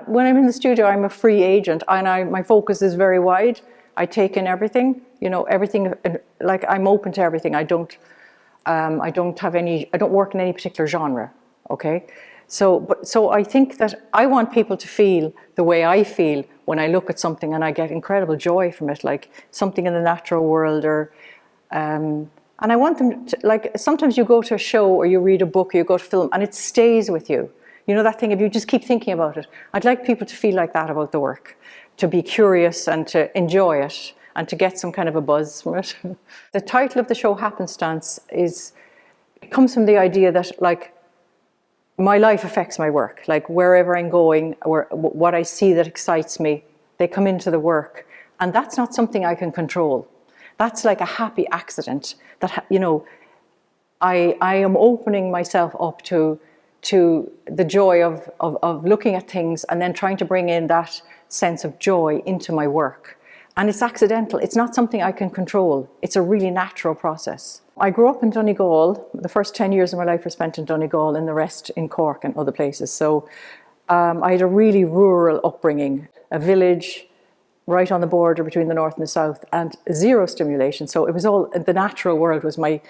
when I'm in the studio, I'm a free agent, and my focus is very wide. I take in everything, everything. Like, I'm open to everything. I don't work in any particular genre. Okay, so I think that I want people to feel the way I feel when I look at something, and I get incredible joy from it, like something in the natural world, or. And I want them to, like, sometimes you go to a show or you read a book or you go to film and it stays with you. You know that thing, if you just keep thinking about it. I'd like people to feel like that about the work, to be curious and to enjoy it and to get some kind of a buzz from it. The title of the show, Happenstance, it comes from the idea that, like, my life affects my work. Like, wherever I'm going, or what I see that excites me, they come into the work. And that's not something I can control. That's like a happy accident that, I am opening myself up to the joy of looking at things and then trying to bring in that sense of joy into my work. And it's accidental. It's not something I can control. It's a really natural process. I grew up in Donegal. The first 10 years of my life were spent in Donegal, and the rest in Cork and other places. So I had a really rural upbringing, a village right on the border between the north and the south, and zero stimulation. So it was all, the natural world was my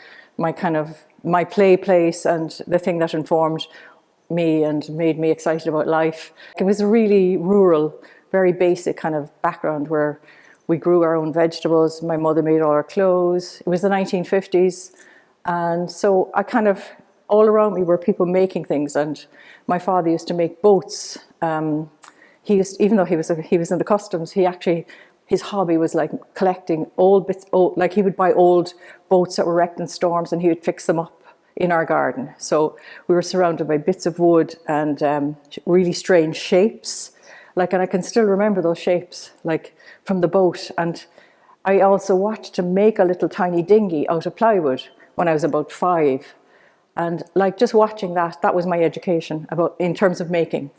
play place, and the thing that informed me and made me excited about life. It was a really rural, very basic kind of background where we grew our own vegetables. My mother made all our clothes. It was the 1950s. And so all around me were people making things. And my father used to make boats. Even though he was in the customs, his hobby was like collecting old bits. Like, he would buy old boats that were wrecked in storms, and he would fix them up in our garden. So we were surrounded by bits of wood and really strange shapes. Like, and I can still remember those shapes, like, from the boat. And I also watched him make a little tiny dinghy out of plywood when I was about 5. And, like, just watching that was my education in terms of making.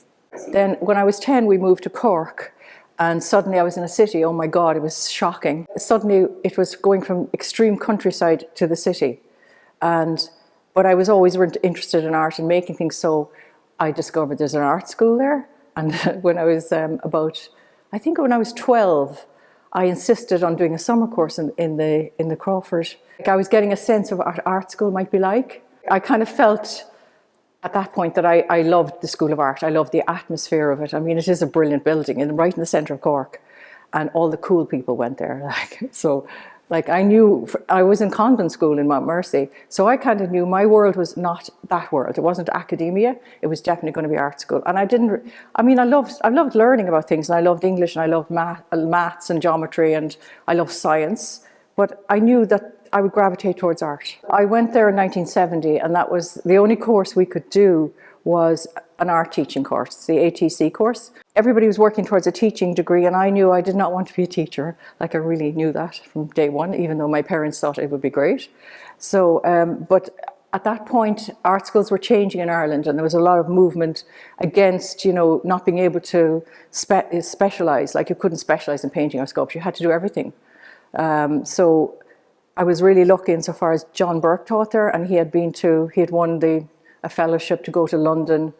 Then when I was 10, we moved to Cork, and suddenly I was in a city. Oh my God, it was shocking. Suddenly it was going from extreme countryside to the city. But I was always interested in art and making things, so I discovered there's an art school there. And when I was when I was 12, I insisted on doing a summer course in the Crawford. Like, I was getting a sense of what art school might be like. I kind of felt at that point that I loved the School of Art. I loved the atmosphere of it. I mean, it is a brilliant building and right in the centre of Cork, and all the cool people went there. I knew, I was in convent school in Montmercy, so I kind of knew my world was not that world. It wasn't academia. It was definitely going to be art school. And I loved learning about things, and I loved English, and I loved maths and geometry, and I loved science. But I knew that I would gravitate towards art. I went there in 1970, and that was the only course we could do was an art teaching course, the ATC course. Everybody was working towards a teaching degree, and I knew I did not want to be a teacher. Like, I really knew that from day one, even though my parents thought it would be great. So, but at that point, art schools were changing in Ireland, and there was a lot of movement against, not being able to specialise. Like, you couldn't specialise in painting or sculpture. You had to do everything. So I was really lucky insofar as John Burke taught there, and he had won a fellowship to go to London.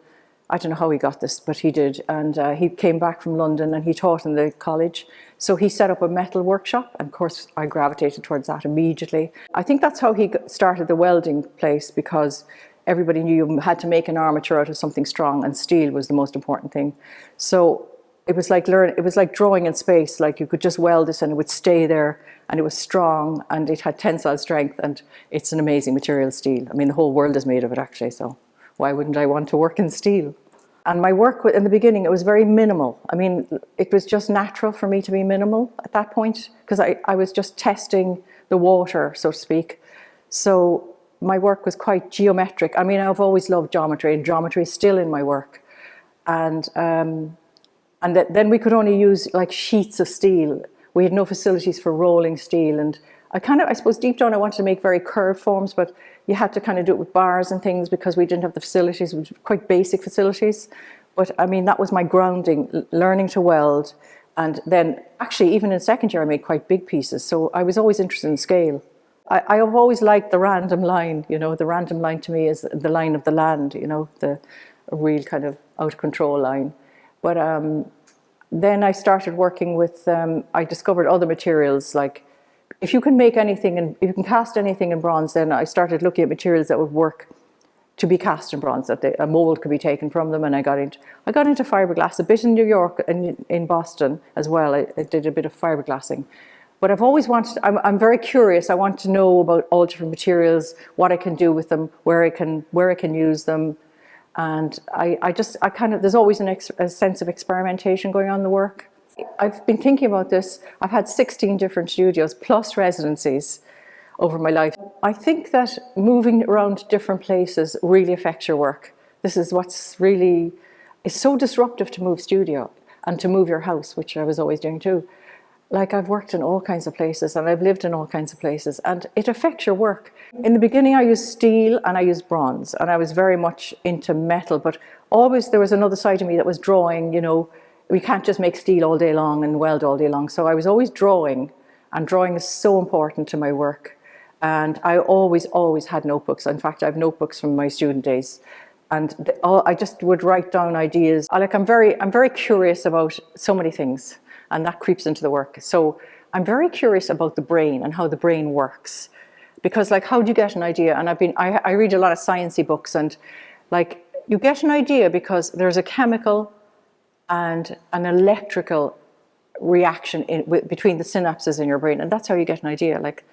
I don't know how he got this, but he did. And he came back from London and he taught in the college. So he set up a metal workshop, and of course I gravitated towards that immediately. I think that's how he started the welding place, because everybody knew you had to make an armature out of something strong, and steel was the most important thing. So it was like drawing in space. Like, you could just weld this and it would stay there, and it was strong, and it had tensile strength, and it's an amazing material, steel. I mean, the whole world is made of it, actually, so why wouldn't I want to work in steel? And my work in the beginning, it was very minimal. I mean, it was just natural for me to be minimal at that point, because I was just testing the water, so to speak. So my work was quite geometric. I mean, I've always loved geometry, and geometry is still in my work. And then we could only use like sheets of steel. We had no facilities for rolling steel, and I suppose deep down I wanted to make very curved forms, but you had to kind of do it with bars and things because we didn't have the facilities, which were quite basic facilities. But I mean, that was my grounding, learning to weld. And then actually, even in second year, I made quite big pieces. So I was always interested in scale. I have always liked the random line. The random line to me is the line of the land, the real kind of out of control line. But then I started working with, I discovered other materials, like if you can make anything and if you can cast anything in bronze, then I started looking at materials that would work to be cast in bronze, that a mold could be taken from them, and I got into fiberglass a bit in New York and in Boston as well. I did a bit of fiberglassing. But I've always wanted, I'm very curious. I want to know about all different materials, what I can do with them, where I can use them. And I kind of, there's always a sense of experimentation going on in the work. I've been thinking about this. I've had 16 different studios plus residencies over my life. I think that moving around different places really affects your work. This is what's really, it's so disruptive to move studio and to move your house, which I was always doing too. Like I've worked in all kinds of places and I've lived in all kinds of places, and it affects your work. In the beginning I used steel and I used bronze, and I was very much into metal, but always there was another side of me that was drawing. You know, we can't just make steel all day long and weld all day long. So I was always drawing, and drawing is so important to my work. And I always had notebooks. In fact, I have notebooks from my student days. And I just would write down ideas. I'm very curious about so many things, and that creeps into the work. So I'm very curious about the brain and how the brain works, because like, how do you get an idea? And I read a lot of sciencey books, and like, you get an idea because there's a chemical and an electrical reaction between the synapses in your brain, and that's how you get an idea. Like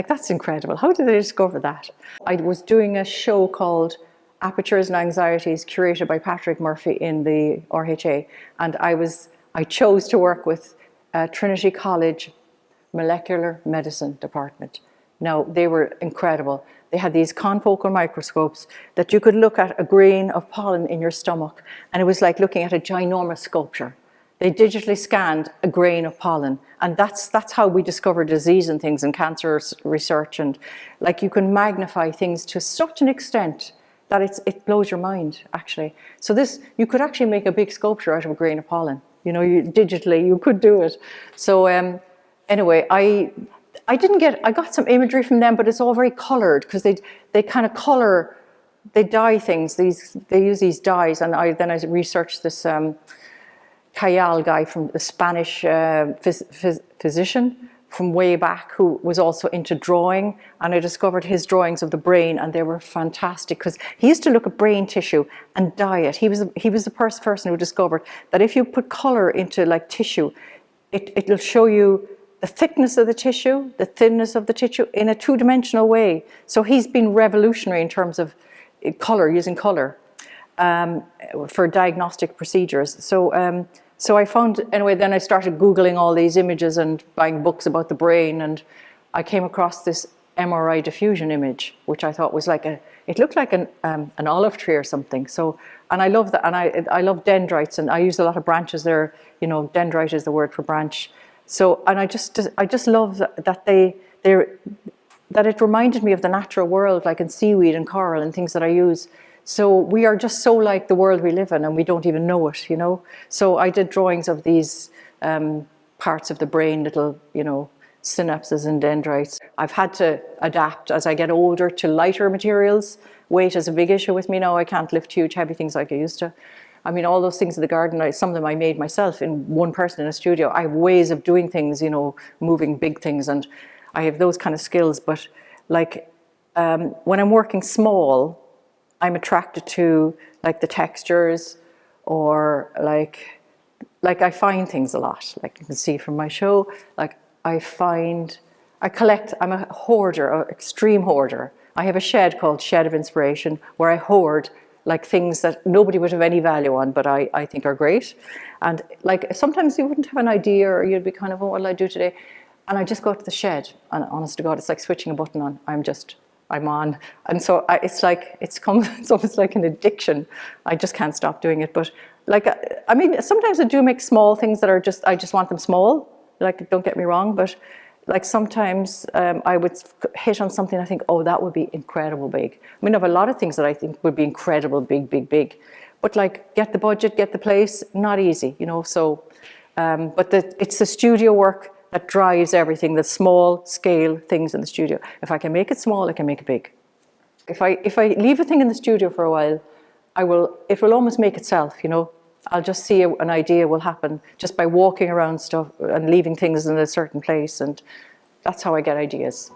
that's incredible. How did they discover that? I was doing a show called Apertures and Anxieties, curated by Patrick Murphy in the RHA, and I chose to work with Trinity College Molecular Medicine Department. Now, they were incredible. They had these confocal microscopes that you could look at a grain of pollen in your stomach, and it was like looking at a ginormous sculpture. They digitally scanned a grain of pollen, and that's how we discover disease and things and cancer research. And like, you can magnify things to such an extent that it blows your mind, actually. So you could actually make a big sculpture out of a grain of pollen. You know, digitally you could do it. So anyway, I got some imagery from them, but it's all very colored, because they kind of color, they dye things. They use these dyes, and then I researched this Cayal guy from the Spanish physician from way back, who was also into drawing, and I discovered his drawings of the brain, and they were fantastic, because he used to look at brain tissue and dye it. He was the first person who discovered that if you put color into like tissue, it'll show you the thickness of the tissue, the thinness of the tissue in a two-dimensional way. So he's been revolutionary in terms of color, using color for diagnostic procedures. So I found, anyway, then I started Googling all these images and buying books about the brain, and I came across this MRI diffusion image, which I thought was like it looked like an olive tree or something. So, and I love that, and I love dendrites, and I use a lot of branches there. You know, dendrite is the word for branch. So, and I just love that that it reminded me of the natural world, like in seaweed and coral and things that I use. So we are just so like the world we live in, and we don't even know it, you know. So I did drawings of these parts of the brain, little, you know, synapses and dendrites. I've had to adapt as I get older to lighter materials. Weight is a big issue with me now. I can't lift huge, heavy things like I used to. I mean, all those things in the garden, some of them I made myself in one person in a studio. I have ways of doing things, you know, moving big things, and I have those kind of skills. But like when I'm working small, I'm attracted to like the textures, or like I find things a lot. Like you can see from my show, like I collect, I'm a hoarder, an extreme hoarder. I have a shed called Shed of Inspiration, where I hoard like things that nobody would have any value on, but I think are great. And like sometimes you wouldn't have an idea, or you'd be kind of, oh, what'll I do today? And I just go to the shed, and honest to God, it's like switching a button on. I'm on. And so it's almost like an addiction. I just can't stop doing it. But like, I mean, sometimes I do make small things that are I just want them small. Like, don't get me wrong, but like sometimes I would hit on something I think, oh, that would be incredible big. I mean, I have a lot of things that I think would be incredible big. But like, get the budget, get the place, not easy, you know. So, but it's the studio work that drives everything, the small scale things in the studio. If I can make it small, I can make it big. If I leave a thing in the studio for a while, it will almost make itself, you know. I'll just see an idea will happen just by walking around stuff and leaving things in a certain place, and that's how I get ideas.